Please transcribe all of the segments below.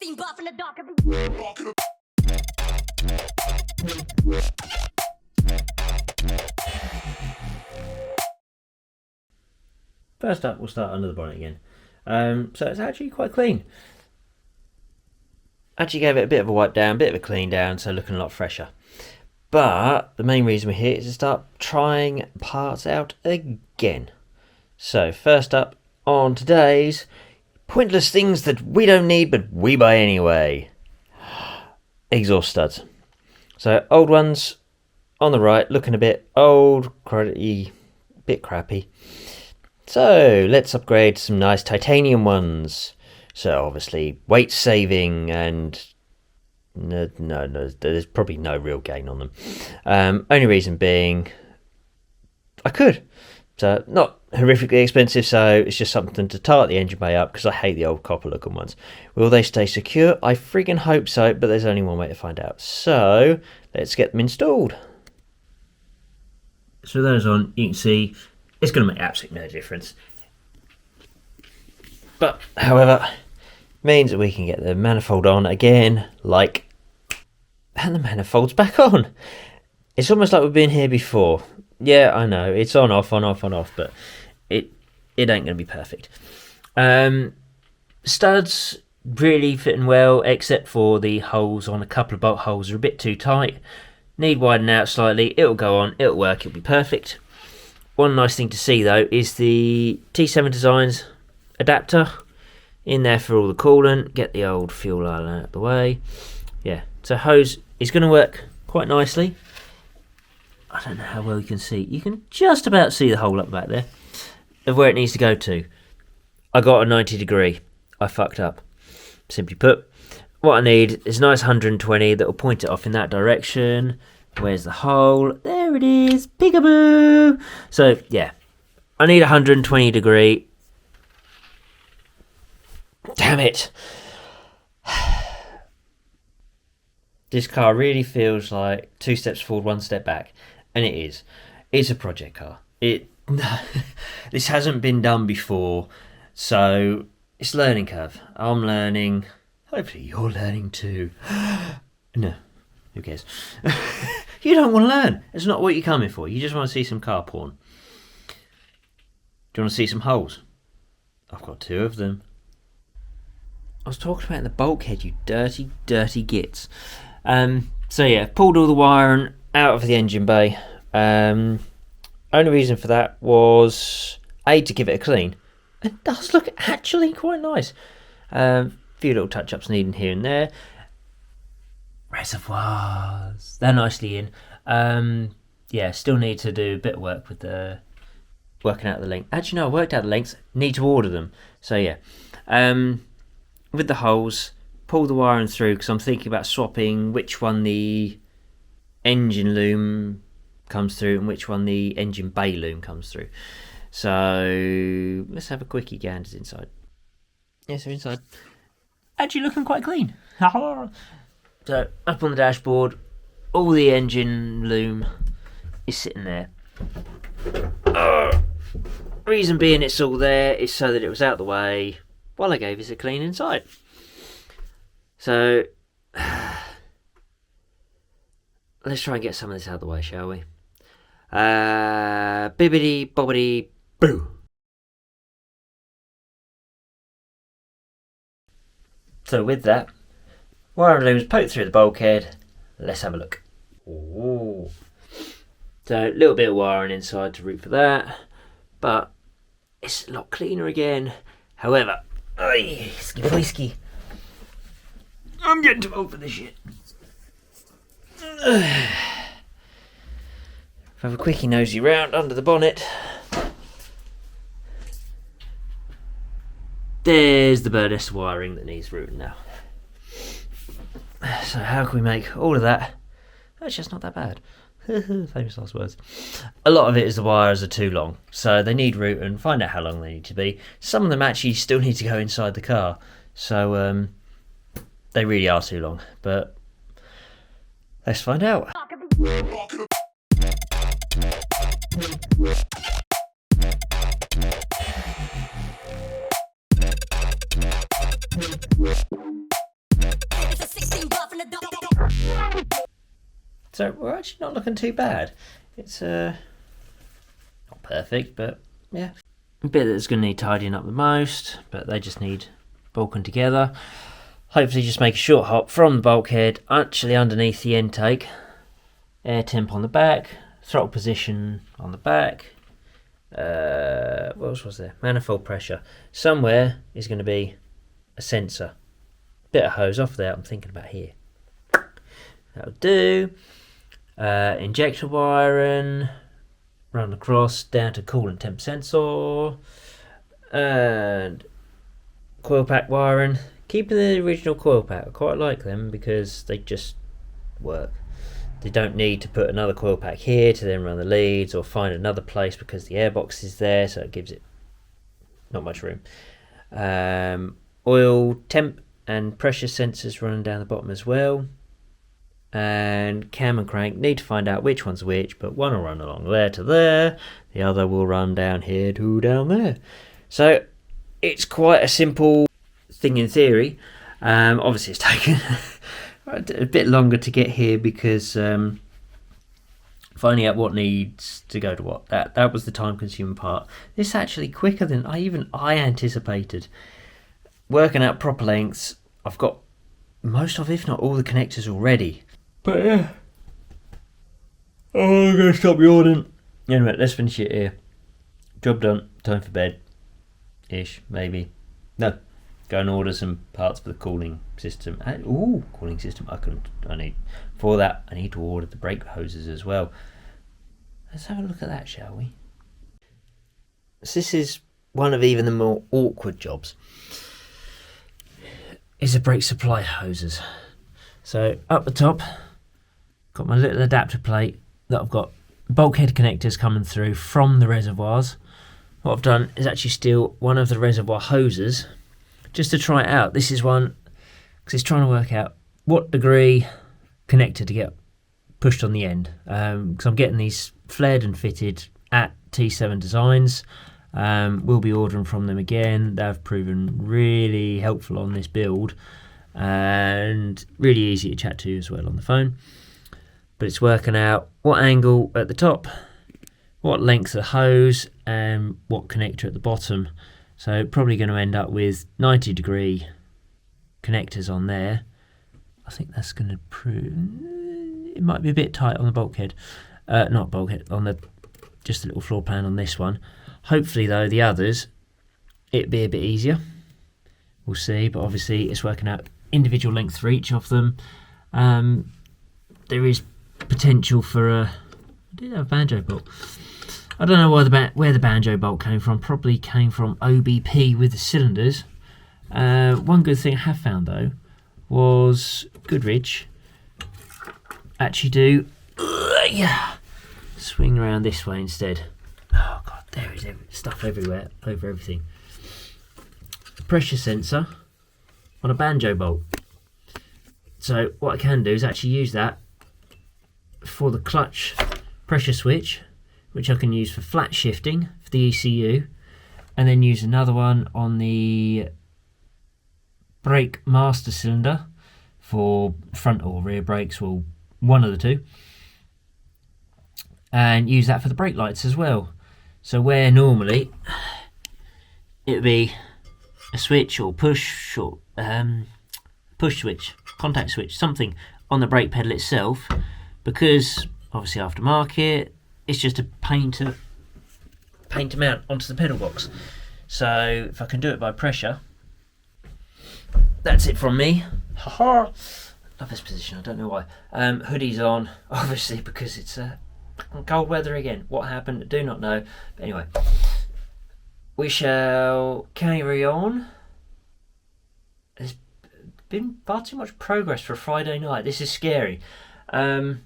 being buff in the dark. First up, we'll start under the bonnet again. So it's actually quite clean. Actually gave it a bit of a wipe down, a bit of a clean down, so looking a lot fresher. But the main reason we're here is to start trying parts out again. So first up on today's pointless things that we don't need but we buy anyway. Exhaust studs. So old ones on the right, looking a bit old, quality, bit crappy. So let's upgrade some nice titanium ones. So obviously weight saving and no, there's probably no real gain on them. Only reason being I could. So not horrifically expensive, so it's just something to tart the engine bay up because I hate the old copper looking ones. Will they stay secure? I friggin' hope so, but there's only one way to find out. So let's get them installed. So those on, you can see it's going to make absolutely no difference. But however, means that we can get the manifold on again, and the manifold's back on. It's almost like we've been here before. Yeah, I know, it's on, off, but it ain't going to be perfect. Studs really fitting well, except for the holes on a couple of bolt holes are a bit too tight. Need widening out slightly, it'll go on, it'll work, it'll be perfect. One nice thing to see though is the T7 Designs adapter in there for all the coolant. Get the old fuel line out of the way. Yeah, so hose is going to work quite nicely. I don't know how well you can see. You can just about see the hole up back there of where it needs to go to. I got a 90 degree. I fucked up. Simply put, what I need is a nice 120 that will point it off in that direction. Where's the hole? There it is. Peekaboo. So yeah, I need a 120 degree. Damn it. This car really feels like 2 steps forward, 1 step back. And it is. It's a project car. This hasn't been done before. So it's a learning curve. I'm learning. Hopefully you're learning too. No. Who cares? You don't want to learn. It's not what you're coming for. You just want to see some car porn. Do you want to see some holes? I've got 2 of them. I was talking about the bulkhead, you dirty, dirty gits. So yeah, pulled all the wiring out of the engine bay. Only reason for that was A, to give it a clean. It does look actually quite nice. Few little touch-ups needed here and there. Reservoirs, they're nicely in. Yeah, still need to do a bit of work with the working out the length. Actually no, I worked out the lengths, need to order them. So yeah, with the holes, pull the wiring through because I'm thinking about swapping which one the engine loom comes through and which one the engine bay loom comes through. So let's have a quickie ganders inside. Yeah, so inside actually looking quite clean. So up on the dashboard, all the engine loom is sitting there. Reason being it's all there is so that it was out the way while I gave it a clean inside. So let's try and get some of this out of the way, shall we? Bibbidi bobbidi boo. So with that, wire looms poked through the bulkhead. Let's have a look. Ooh. So a little bit of wiring inside to route for that, but it's a lot cleaner again. However, whiskey. I'm getting too old for this shit. Have a quickie nosy round under the bonnet. There's the burness wiring that needs routing now. So how can we make all of that? Actually, it's not that bad. Famous last words. A lot of it is the wires are too long, so they need routing. Find out how long they need to be. Some of them actually still need to go inside the car, so they really are too long. But let's find out. So we're actually not looking too bad. It's not perfect, but yeah. A bit that's going to need tidying up the most, but they just need bulking together. Hopefully just make a short hop from the bulkhead, actually underneath the intake. Air temp on the back, throttle position on the back. What else was there? Manifold pressure. Somewhere is going to be a sensor. Bit of hose off there, I'm thinking about here. That'll do. Injector wiring. Run across down to coolant temp sensor. And coil pack wiring. Keeping the original coil pack. I quite like them because they just work. They don't need to put another coil pack here to then run the leads or find another place because the airbox is there, so it gives it not much room. Oil, temp and pressure sensors running down the bottom as well. And cam and crank, need to find out which one's which, but one will run along there to there, the other will run down here to down there. So it's quite a simple thing in theory. Obviously it's taken a bit longer to get here because finding out what needs to go to what, that was the time consuming part. This is actually quicker than I anticipated. Working out proper lengths, I've got most of, if not all, the connectors already. But yeah, I'm going to stop yawning. Anyway, let's finish it here. Job done, time for bed. Ish, maybe. No, go and order some parts for the cooling system. Cooling system. I need to order the brake hoses as well. Let's have a look at that, shall we? So this is one of even the more awkward jobs. Is the brake supply hoses. So up the top, got my little adapter plate that I've got bulkhead connectors coming through from the reservoirs. What I've done is actually steal one of the reservoir hoses just to try it out. This is one because it's trying to work out what degree connector to get pushed on the end. Because I'm getting these flared and fitted at T7 Designs. We'll be ordering from them again. They've proven really helpful on this build and really easy to chat to as well on the phone. But it's working out what angle at the top, what length of hose, and what connector at the bottom. So probably going to end up with 90-degree connectors on there. I think that's going to prove it might be a bit tight on the bulkhead. Not bulkhead, on the just a little floor plan on this one. Hopefully though the others it'd be a bit easier. We'll see, but obviously it's working out individual length for each of them. There is potential for I did have a banjo bolt. I don't know where the banjo bolt came from. Probably came from OBP with the cylinders. One good thing I have found though was Goodrich actually do swing around this way instead. Oh god, there is stuff everywhere, over everything. Pressure sensor on a banjo bolt. So what I can do is actually use that for the clutch pressure switch, which I can use for flat shifting for the ECU, and then use another one on the brake master cylinder for front or rear brakes, or one of the two, and use that for the brake lights as well. So where normally it would be a switch or push or push switch, contact switch, something on the brake pedal itself, because obviously aftermarket, it's just a pain to mount onto the pedal box. So if I can do it by pressure, that's it from me. Haha. Love this position, I don't know why. Hoodie's on, obviously, because it's cold weather again. What happened? Do not know. But anyway, we shall carry on. There's been far too much progress for a Friday night. This is scary. But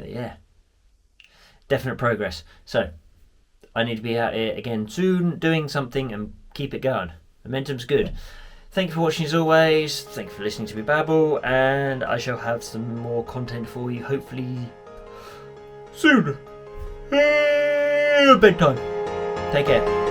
yeah, definite progress. So I need to be out here again soon, doing something and keep it going. Momentum's good. Thank you for watching as always. Thank you for listening to me babble, and I shall have some more content for you hopefully soon. Bedtime. Take care.